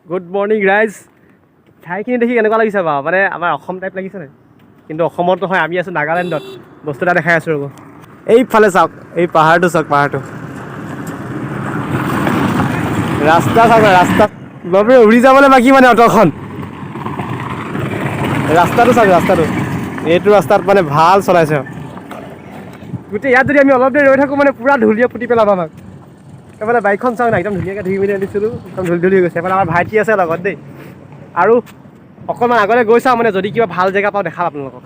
Good morning ৰাইজ। ঠাইখিনি দেখি কেনেকুৱা লাগিছে বাৰু? মানে আমাৰ অসম টাইপ লাগিছে নাই? কিন্তু অসমত নহয়, আমি আছোঁ নাগালেণ্ডত। বস্তু এটা দেখাই আছোঁ ৰ'ব। এইফালে চাওক, এই পাহাৰটো চাওক, পাহাৰটো। ৰাস্তা চাওক, ৰাস্তা বাপৰে উৰি যাবলৈ বাকী মানে অট'খন। ৰাস্তাটো চাওক, ৰাস্তাটো। এইটো ৰাস্তাত মানে ভাল চলাইছে। গোটেই ইয়াত যদি আমি অলপ দেৰি ৰৈ থাকোঁ মানে পুৰা ধূলিয়ে পুতি পেলাব আমাক। এইফালে বাইকখন চাওক না, একদম ধুনীয়াকৈ ধুই মেলি আনিছিলোঁ, একদম ধূলি হৈ গৈছে। এইফালে আমাৰ ভাইটি আছে লগত দেই। আৰু অকণমান আগলৈ গৈ চাওঁ মানে যদি কিবা ভাল জেগা পাওঁ দেখাম আপোনালোকক।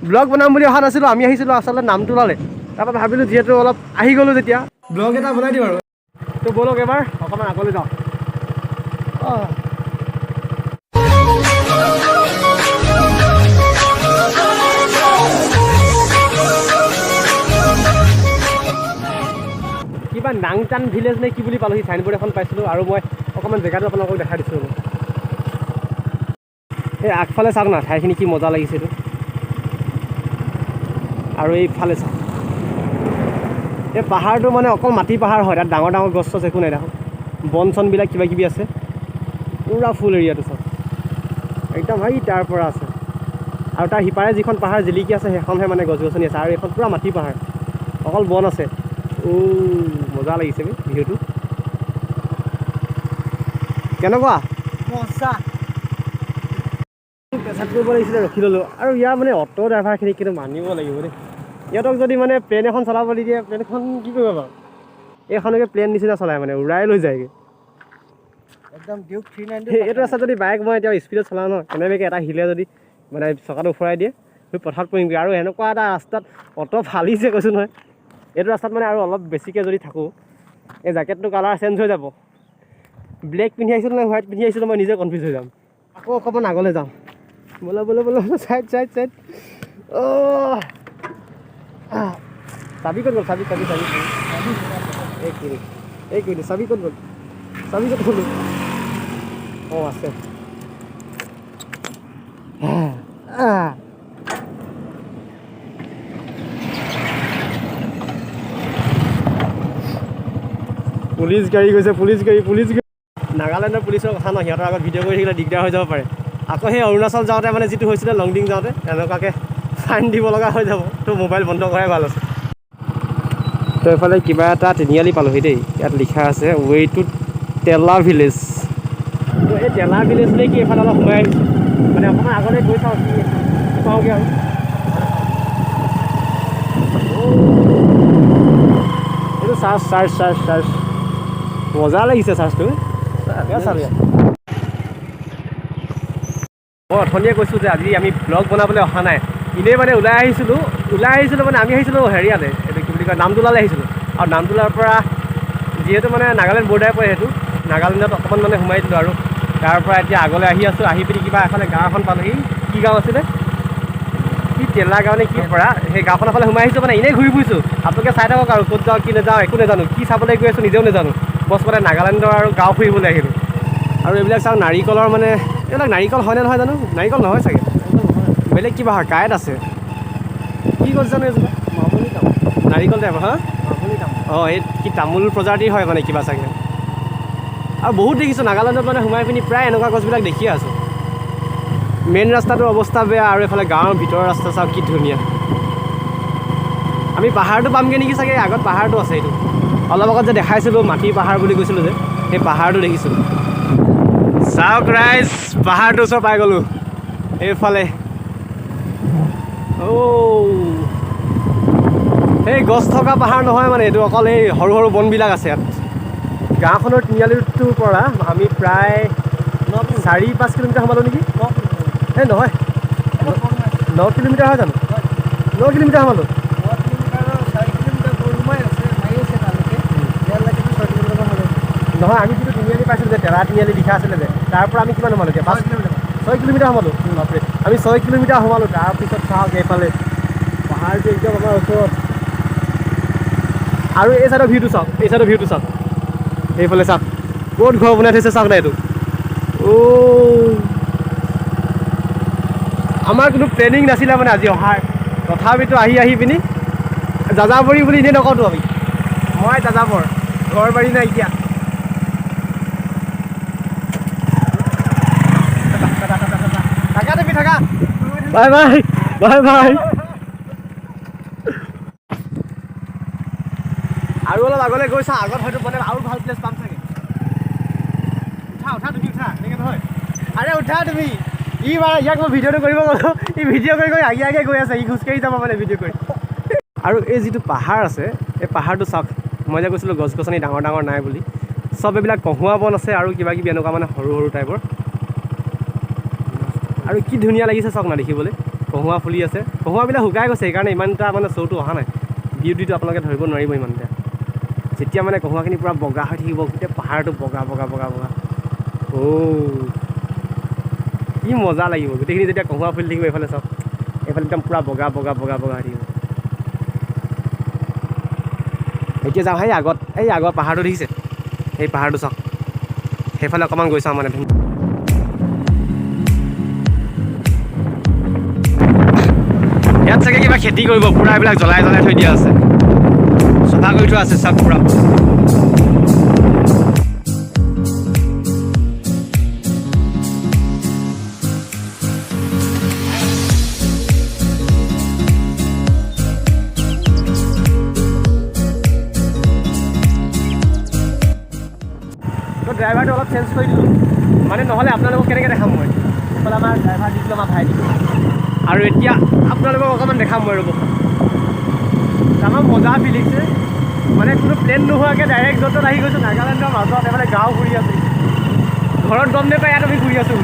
ব্লগ বনাম বুলি অহা নাছিলোঁ, আমি আহিছিলোঁ আচলতে নামটো ল'লে। তাৰপৰা ভাবিলোঁ যিহেতু অলপ আহি গ'লোঁ যেতিয়া ব্লগ এটা বনাই দিওঁ আৰু। তো ব'লক এবাৰ অকণমান আগলৈ যাওঁ। কিবা নাংটান ভিলেজ নে কি বুলি পালোহি, চাইনবোৰ্ড এখন পাইছিলোঁ। আৰু মই অকণমান জেগাটো আপোনালোকক দেখাই দিছোঁ। এই আগফালে চাওক না, ঠাইখিনি কি মজা লাগিছে এইটো। আৰু এইফালে চাওক, এই পাহাৰটো মানে অকল মাটি পাহাৰ হয়, তাত ডাঙৰ ডাঙৰ গছ চছ একো নাই দেখোন। বন চনবিলাক কিবা কিবি আছে, পূৰা ফুল এৰিয়াটো চাওক একদম। এই তাৰ পৰা আছে আৰু তাৰ সিপাৰে যিখন পাহাৰ জিলিকি আছে সেইখনহে মানে গছ গছনি আছে। আৰু এইখন পূৰা মাটি পাহাৰ, অকল বন আছে। মজা লাগিছে ভিউটো। কেনেকুৱা মজা। পেচাব কৰিব লাগিছিলে, ৰখি ল'লোঁ। আৰু ইয়াৰ মানে অটো ড্ৰাইভাৰখিনিক কিন্তু মানিব লাগিব দেই। ইহঁতক যদি মানে প্লেন এখন চলাব দি দিয়ে, প্লেনখন কি কৰিব বাৰু? এইখনকে প্লেন নিচিনা চলাই মানে উৰাই লৈ যায়গৈ একদম। ডিউক 390 এইটো ৰাস্তাত যদি বাইক মই এতিয়া স্পীডত চলাওঁ ন, কেনেবাকৈ এটা হিলে যদি মানে চকাটো উফৰাই দিয়ে, তুমি পথাৰত পৰিমগৈ। আৰু এনেকুৱা এটা ৰাস্তাত অটো ফালিছে কৈছোঁ নহয়। এইটো ৰাস্তাত মানে আৰু অলপ বেছিকৈ যদি থাকোঁ, এই জেকেটটো কালাৰ চেঞ্জ হৈ যাব। ব্লেক পিন্ধি আহিছিলোঁ নে হোৱাইট পিন্ধি আহিছিলোঁ, মই নিজে কনফিউজ হৈ যাম। আকৌ অকণমান আগলৈ যাওঁ, বোলে বোলে বোলে চাইড চাইড চাইড। চাবি ক'ত গ'ল? চাবি চাবি চাবি এক মিনিট, এক মিনিট। চাবি ক'ত গ'ল? চাবি ক'ত গ'ল? অঁ আছে। পুলিচ গাড়ী গৈছে, পুলিচ গাড়ী, পুলিচ গাড়ী। নাগালেণ্ডৰ পুলিচৰ কথা নহয়, সিহঁতৰ আগত ভিডিঅ' কৰি থাকিলে দিগদাৰ হৈ যাব পাৰে। আকৌ সেই অৰুণাচল যাওঁতে মানে যিটো হৈছিলে লংডিং যাওঁতে, তেনেকুৱাকৈ ফাইন দিব লগা হৈ যাব। তো মোবাইল বন্ধ কৰাই ভাল আছে। তো এইফালে কিবা এটা তিনিআলি পালোহি দেই। ইয়াত লিখা আছে ৱে টু টেলা ভিলেজ। তো এই টেলা ভিলেজ নে কি, এইফালে অলপ সোমাই আহিছোঁ। মানে অকণমান আগলৈ গৈ চাওঁ কি পাওঁগৈ আৰু। এইটো চাৰ্চ চাৰ্চ চাৰ্চ চাৰ্চ মজা লাগিছে চাৰ্চটো। মই অথনিয়ে কৈছোঁ যে আজি আমি ব্লগ বনাবলৈ অহা নাই, এনেই মানে ওলাই আহিছিলোঁ মানে আমি আহিছিলোঁ হেৰিয়ালৈ, এইটো কি বুলি কয়, নামদোলালৈ আহিছিলোঁ। আৰু নামদোলাৰ পৰা যিহেতু মানে নাগালেণ্ড বৰ্ডাৰ পৰে, সেইটো নাগালেণ্ডত অকণমান মানে সোমাই দিলোঁ। আৰু তাৰ পৰা এতিয়া আগলৈ আহি আছোঁ। আহি পিনি কিবা এফালে গাঁও এখন পালোহি। কি গাঁও আছিলে? কি টেলা গাঁও নে কি পৰা, সেই গাঁওখনৰ ফালে সোমাই আহিছোঁ। মানে এনেই ঘূৰি ফুৰিছোঁ, আপোনালোকে চাই থাকক আৰু ক'ত যাওঁ কি নাযাওঁ একো নাজানো, কি চাবলৈ গৈ আছোঁ নিজেও নাজানো। বছ মানে নাগালেণ্ডৰ আৰু গাঁও ফুৰিবলৈ আহিলোঁ। আৰু এইবিলাক চাওক নাৰিকলৰ, মানে এইবিলাক নাৰিকল হয়নে নহয় জানো? নাৰিকল নহয় চাগে, বেলেগ কিবা হয়, কাঁইট আছে। কি গছ জানো এইজোপা? মামুলি তামোল, নাৰিকল টাইপৰ। হা, মামুলি তামোল। অঁ, এই কি তামোল প্ৰজাতিৰ হয় মানে কিবা চাগে। আৰু বহুত দেখিছোঁ নাগালেণ্ডত মানে সোমাই পিনি প্ৰায় এনেকুৱা গছবিলাক দেখিয়ে আছোঁ। মেইন ৰাস্তাটোৰ অৱস্থা বেয়া, আৰু এইফালে গাঁৱৰ ভিতৰৰ ৰাস্তা চাওক কি ধুনীয়া। আমি পাহাৰটো পামগৈ নেকি চাগে, আগত পাহাৰটো আছে। এইটো অলপ আগত যে দেখাইছিলোঁ মাটিৰ পাহাৰ বুলি কৈছিলোঁ যে, সেই পাহাৰটো দেখিছোঁ। চাওক ৰাইজ, পাহাৰটো ওচৰ পাই গ'লোঁ এইফালে। এই গছ থকা পাহাৰ নহয় মানে, এইটো অকল এই সৰু সৰু বনবিলাক আছে ইয়াত। গাঁওখনৰ তিনিআলিটোৰ পৰা আমি প্ৰায় 4-5 কিলোমিটাৰ সোমালোঁ নেকি? এই নহয়, 9 কিলোমিটাৰ হয় জানো? 9 কিলোমিটাৰ সোমালোঁ। নহয়, আমি যিটো তিনিআলি পাইছিলোঁ যে, টেলা তিনিআলি লিখা আছিলে যে, তাৰ পৰা আমি কিমান সোমালোঁ এতিয়া? 5 কিলোমিটাৰ, 6 কিলোমিটাৰ সোমালোঁ। বাপৰে, আমি 6 কিলোমিটাৰ সোমালোঁ। তাৰপিছত চাওক এইফালে পাহাৰটো একদম আমাৰ ওচৰত। আৰু এই চাইডৰ ভিউটো চাওক, এই চাইডৰ ভিউটো চাওক, এইফালে চাওক ক'ত ঘৰ বনাই থৈছে চাওক না এইটো। আমাৰ কোনো প্লেনিং নাছিলে মানে আজি অহাৰ, তথাপিতো আহি পিনি যাযাবৰী বুলি এনেই নকওঁতো আমি। মই যাযাবৰ, ঘৰ বাৰী নাইকিয়া। Bye bye bye bye. আৰু অলপ আগলৈ গৈ চাওঁ, আগত হয়তো মানে আৰু ভাল প্লেচ পাম চাগে। উঠা উঠা তুমি উঠা, এনেকৈ নহয়। আৰে উঠা তুমি। ই মানে ইয়াক মই ভিডিঅ'টো কৰিব গ'লোঁ, ই ভিডিঅ' কৰি কৰি আগে আগে গৈ আছে, ই খোজকাঢ়ি যাব মানে ভিডিঅ' কৰি। আৰু এই যিটো পাহাৰ আছে, এই পাহাৰটো চাওক। মই যে কৈছিলোঁ গছ গছনি ডাঙৰ ডাঙৰ নাই বুলি, চব এইবিলাক কহুৱা বন আছে আৰু কিবা কিবি এনেকুৱা মানে সৰু সৰু টাইপৰ। আৰু কি ধুনীয়া লাগিছে চাওক না দেখিবলৈ, কহুৱা ফুলি আছে। কহুৱাবিলাক শুকাই গৈছে, সেইকাৰণে ইমান এটা মানে শ্ব'টো অহা নাই, বিউটিটো আপোনালোকে ধৰিব নোৱাৰিব ইমান এটা। যেতিয়া মানে কহুৱাখিনি পূৰা বগা হৈ থাকিব, গোটেই পাহাৰটো বগা বগা বগা বগা, কি মজা লাগিব গোটেইখিনি যেতিয়া কহুৱা ফুলি থাকিব। এইফালে চাওক, এইফালে একদম পূৰা বগা বগা বগা বগা হৈ থাকিব। এতিয়া যাওঁ, সেই আগত এই আগৰ পাহাৰটো দেখিছে, সেই পাহাৰটো চাওক, সেইফালে অকণমান গৈ চাওঁ মানে। ইয়াত চাগে কিবা খেতি কৰিব, পূৰা এইবিলাক জ্বলাই জ্বলাই থৈ দিয়া আছে, চফা কৰি থোৱা আছে চাওক পূৰা। তো ড্ৰাইভাৰটো অলপ চেঞ্জ কৰি দিলোঁ, মানে নহ'লে আপোনালোকক কেনেকৈ দেখাম মই। এইফালে আমাৰ ড্ৰাইভাৰ দি দিলোঁ, আমাৰ ভাই দি দিলোঁ। আৰু এতিয়া আপোনালোকক অকণমান দেখাম মই, ৰ'ব। আমাৰ মজা ফিলিংছে, মানে কোনো প্লেন নোহোৱাকৈ ডাইৰেক্ট য'ত আহি গৈছোঁ, নাগালেণ্ডৰ মাজত এইফালে গাঁও ঘূৰি আছোঁ। ঘৰত গম নাপাই ইয়াত আমি ঘূৰি আছোঁ।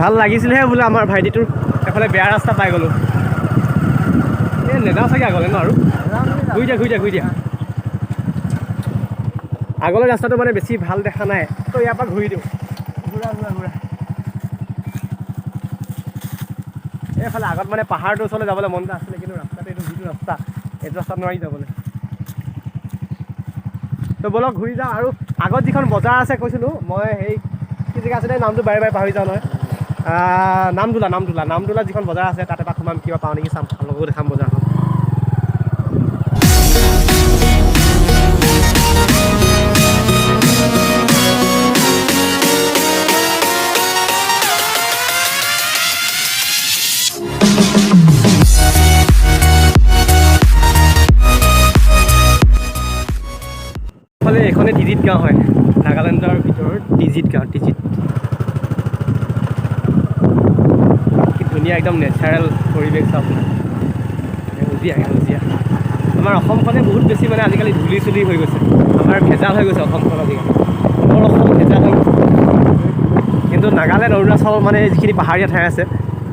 ভাল লাগিছিলেহে বোলে আমাৰ ভাইটিটোৰ, এফালে বেয়া ৰাস্তা পাই গ'লোঁ। এই নেযাওঁ চাগে আগলৈ ন, আৰু ঘূৰি দিয়া ঘূৰি দিয়া ঘূৰি দিয়া। আগলৈ ৰাস্তাটো মানে বেছি ভাল দেখা নাই, তো ইয়াৰ পৰা ঘূৰি দিওঁ। ঘূৰা ঘূৰা ঘূৰা। এইফালে আগত মানে পাহাৰটোৰ ওচৰলৈ যাবলৈ মন এটা আছিলে, কিন্তু ৰাস্তাটো এইটো যিটো ৰাস্তা, এইটো ৰাস্তাত নোৱাৰি যাবলৈ। তো ব'লক ঘূৰি যাওঁ। আৰু আগত যিখন বজাৰ আছে কৈছিলোঁ মই, সেই কি জেগা আছিলে নামটো বাৰে বাৰে পাহৰি যাওঁ নহয়। নামদোলা নামদোলা নামদোলা যিখন বজাৰ আছে, তাত এপাক সোমাম, কিবা পাওঁ নেকি চাম, আপোনালোককো দেখাম বজাৰখন। এইখনে টিজিত গাঁও হয়, নাগালেণ্ডৰ ভিতৰত টিজিত গাঁও। টিজিত কি ধুনীয়া একদম নেচাৰেল পৰিৱেশ চাওক, সেউজীয়া সেউজীয়া। আমাৰ অসমখনে বহুত বেছি মানে আজিকালি ধূলি চুলি হৈ গৈছে, আমাৰ ভেজাল হৈ গৈছে অসমখন আজিকালি, অকল অসম ভেজাল হৈ গৈছে। কিন্তু নাগালেণ্ড অৰুণাচল মানে যিখিনি পাহাৰীয়া ঠাই আছে,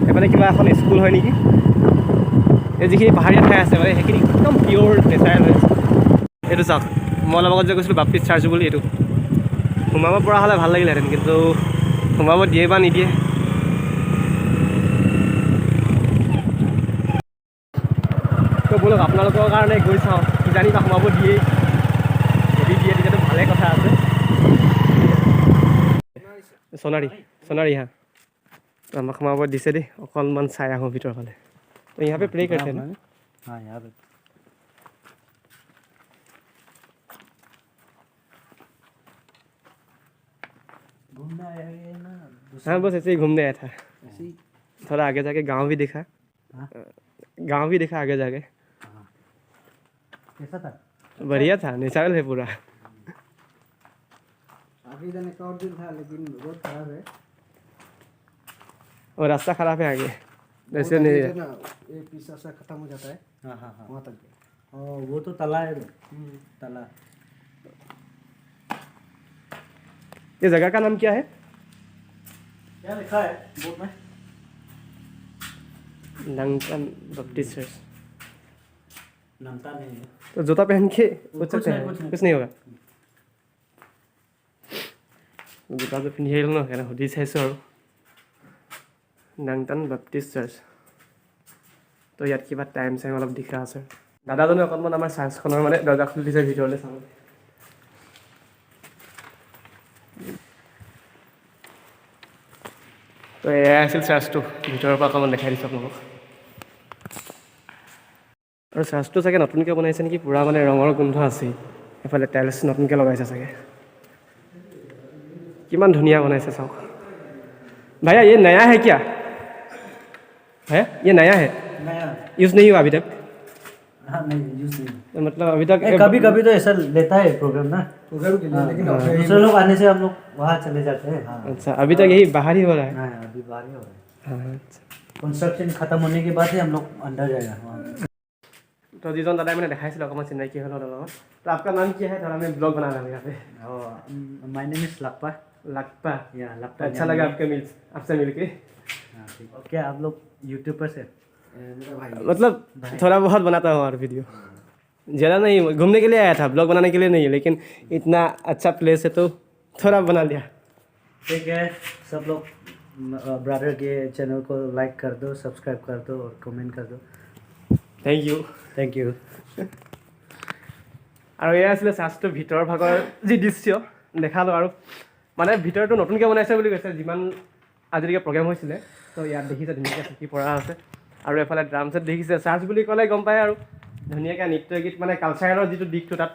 সেইফালে কিবা এখন স্কুল হয় নেকি, এই যিখিনি পাহাৰীয়া ঠাই আছে মানে সেইখিনি একদম পিয়'ৰ নেচাৰেল হৈ আছে। এইটো চাওক, মই অলপ আগত যে কৈছিলোঁ বাপ্তিস্ত চাৰ্চ বুলি, এইটো সোমাব পৰা হ'লে ভাল লাগিলেহেঁতেন, কিন্তু সোমাব দিয়ে বা নিদিয়ে। তো ব'লক আপোনালোকৰ কাৰণে গৈ চাওঁ, কিজানি বা সোমাব দিয়েই, যদি দিয়ে তেতিয়াতো ভালে কথা আছে। সোণাৰী সোণাৰী হা, আমাক সোমাব দিছে দেই, অকণমান চাই আহোঁ ভিতৰৰ ফালে। তো यहाँ पे प्रे करते हैं ना। हाँ यहाँ पे घूमने आया है ना। हाँ बस ऐसे ही घूमने आया था, ऐसे ही। थोड़ा आगे जाके गांव भी देखा, हाँ गांव भी देखा आगे जाके। हाँ कैसा था? बढ़िया था, नेचुरल है पूरा। आगे जाने का और दिन था, लेकिन रोड खराब है। और रास्ता खराब है आगे, वैसे बहुत नहीं आगे है। है ना, एक पीस ऐसा खत्म हो जाता है। हाँ हाँ हाँ वहाँ तक गया। वो तो तला है, तला। ये जगह का नाम क्या है? क्या लिखा है बोर्ड में? लंगटन बप्टिस्ट चर्च। नमता नहीं है। तो जूता पहन के पूछ कुछ सकते नहीं, हैं, कुछ नहीं। कुछ नहीं होगा। जूता तो पिंधि আহিলোঁ ন, সেইকাৰণে সুধি চাইছোঁ আৰু। নাংটান বাপ্টিষ্ট চাৰ্চ। তো ইয়াত কিবা টাইম চাইম অলপ লিখা আছে। দাদাজনে অকণমান আমাৰ চাৰ্চখনৰ মানে দৰ্জা খুলি দিছে ভিতৰলৈ চাবলৈ। তো এয়াই আছিল চাৰ্চটো, ভিতৰৰ পৰা অকণমান দেখাই দিছোঁ আপোনালোকক। আৰু চাৰ্চটো চাগে নতুনকৈ বনাইছে নেকি, পূৰা মানে ৰঙৰ গোন্ধ আছেই। এফালে টাইলছ নতুনকৈ লগাইছে চাগে। কিমান ধুনীয়া বনাইছে চাওক। भैया ये नया है क्या है? ये नया है, नया यूज़ नहीं हुआ अभी तक? हाँ नहीं यूज नहीं। मतलब अभी तक कभी कभी तो ऐसा लेता है प्रोग्राम ना, प्रोग्राम के लिए, लेकिन दूसरे लोग आने से हम लोग वहाँ चले जाते हैं। हाँ अच्छा, अभी तक यही बाहर ही हो रहा है। हाँ अभी बाहर ही हो रहा है। हाँ, अच्छा। कंस्ट्रक्शन खत्म होने के बाद ही हम लोग अंदर जाएगा वहाँ। तो जिजन दादा मैंने दिखाई से अकमान चिन्ह की हल। तो आपका नाम क्या है? थोड़ा मैं ब्लॉग बना रहा हूँ यहाँ पे। My name is Lappa. लगता या लप्पा। अच्छा लगा आपसे मिलके। क्या आप लोग यूट्यूब पर से? मेरा भाई मतलब थोड़ा बहुत बनाता हूँ और वीडियो, ज़्यादा नहीं। घूमने के लिए आया था, ब्लॉग बनाने के लिए नहीं, लेकिन इतना अच्छा प्लेस है तो थोड़ा बना लिया। ठीक है, सब लोग ब्रदर के चैनल को लाइक कर दो, सब्सक्राइब कर दो और कमेंट कर दो। Thank you. यू। আৰু এয়া আছিলে চাৰ্চটোৰ ভিতৰৰ ভাগৰ যি দৃশ্য দেখালোঁ। আৰু মানে ভিতৰটো নতুনকৈ বনাইছে বুলি কৈছে, যিমান আজিলৈকে প্ৰগ্ৰেম হৈছিলে। তো ইয়াত দেখিছে ধুনীয়াকৈ চকী পৰা আছে, আৰু এফালে ড্ৰাম ছেট দেখিছে। চাৰ্চ বুলি ক'লে গম পায় আৰু ধুনীয়াকৈ নৃত্য গীত মানে কালচাৰেলৰ যিটো দিশটো তাত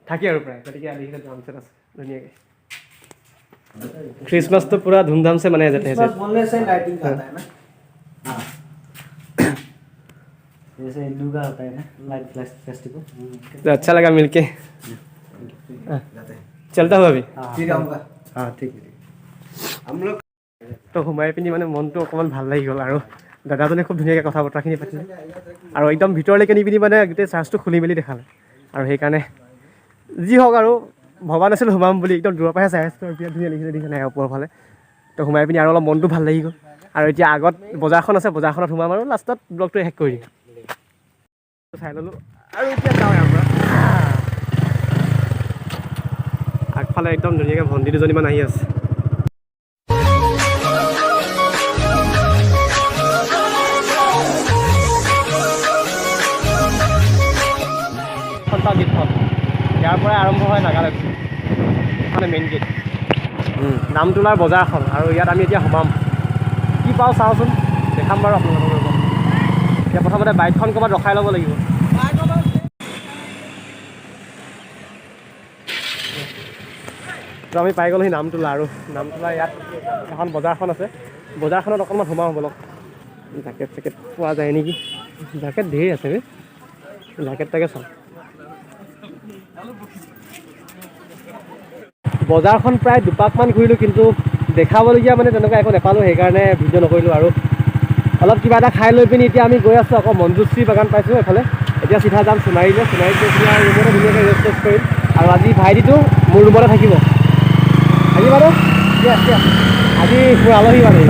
থাকে আৰু প্ৰায়। গতিকে ইয়াত দেখিছে ড্ৰাম ছেট আছে ধুনীয়াকৈ। খ্ৰীষ্টমাছটো পূৰা ধুমধামছে মানে যাতে क्रिसमस बोलने से लाइटिंग आता है ना। हाँ जैसे हिंदू का होता है ना लाइट फेस्टिवल। तो अच्छा लगा मिलके। जाते हैं चलता हुआ अभी। फिर आऊँगा। हाँ ठीक है। हम लोग তো সোমাই পিনি মানে মনটো অকণমান ভাল লাগি গ'ল। আৰু দাদাজনে খুব ধুনীয়াকৈ কথা বতৰাখিনি পাতিলে, আৰু একদম ভিতৰলৈকে নি পিনি মানে গোটেই চাৰ্চটো খুলি মেলি দেখালে। আৰু সেইকাৰণে যি হওক আৰু ভবা নাছিলোঁ সোমাম বুলি, একদম দূৰৰ পৰাহে চাই আছিলোঁ। বিৰাট ধুনীয়া দেখিছে দেখিছে নাই ওপৰৰ ফালে। তো সোমাই পিনি আৰু অলপ মনটো ভাল লাগি গ'ল। আৰু এতিয়া আগত বজাৰখন আছে, বজাৰখনত সোমাম আৰু লাষ্টত ব্লগটো শেষ কৰি দিম। চাই ল'লোঁ আৰু এতিয়া যাওঁ ইয়াৰ পৰা। আগফালে একদম ধুনীয়াকৈ ভণ্টি দুজনীমান আহি আছে। গেটখন ইয়াৰ পৰাই আৰম্ভ হয় নাগালেণ্ড, মানে মেইন গেট নামতোলাৰ বজাৰখন। আৰু ইয়াত আমি এতিয়া সোমাম, কি পাওঁ চাওঁচোন, দেখাম বাৰু আপোনালোকৰ লগত। এতিয়া প্ৰথমতে বাইকখন ক'ৰবাত ৰখাই ল'ব লাগিব। তো আমি পাই গ'লোহি নামতোলা। আৰু নামতোলা ইয়াত এখন বজাৰখন আছে, বজাৰখনত অকণমান সোমাওঁ ব'লক। জেকেট চেকেট পোৱা যায় নেকি? জেকেট ধেৰ আছে বে, জেকেট তাকে চাওঁ। বজাৰখন প্ৰায় দুপাকমান ঘূৰিলোঁ, কিন্তু দেখাবলগীয়া মানে তেনেকুৱা একো নাপালোঁ, সেইকাৰণে ভিডিঅ' নকৰিলোঁ। আৰু অলপ কিবা এটা খাই লৈ পিনি এতিয়া আমি গৈ আছোঁ আকৌ মঞ্জুশ্ৰী বাগান পাইছোঁ এফালে। এতিয়া চিধা যাম সোণাৰীলৈ। সোণাৰীত গৈ পিনি আৰু ৰুমতে ধুনীয়াকৈ ৰেষ্ট টেষ্ট কৰিম। আৰু আজি ভাইটিটো মোৰ ৰুমতে থাকিব আৰু আজি মোৰ আলহী মানে।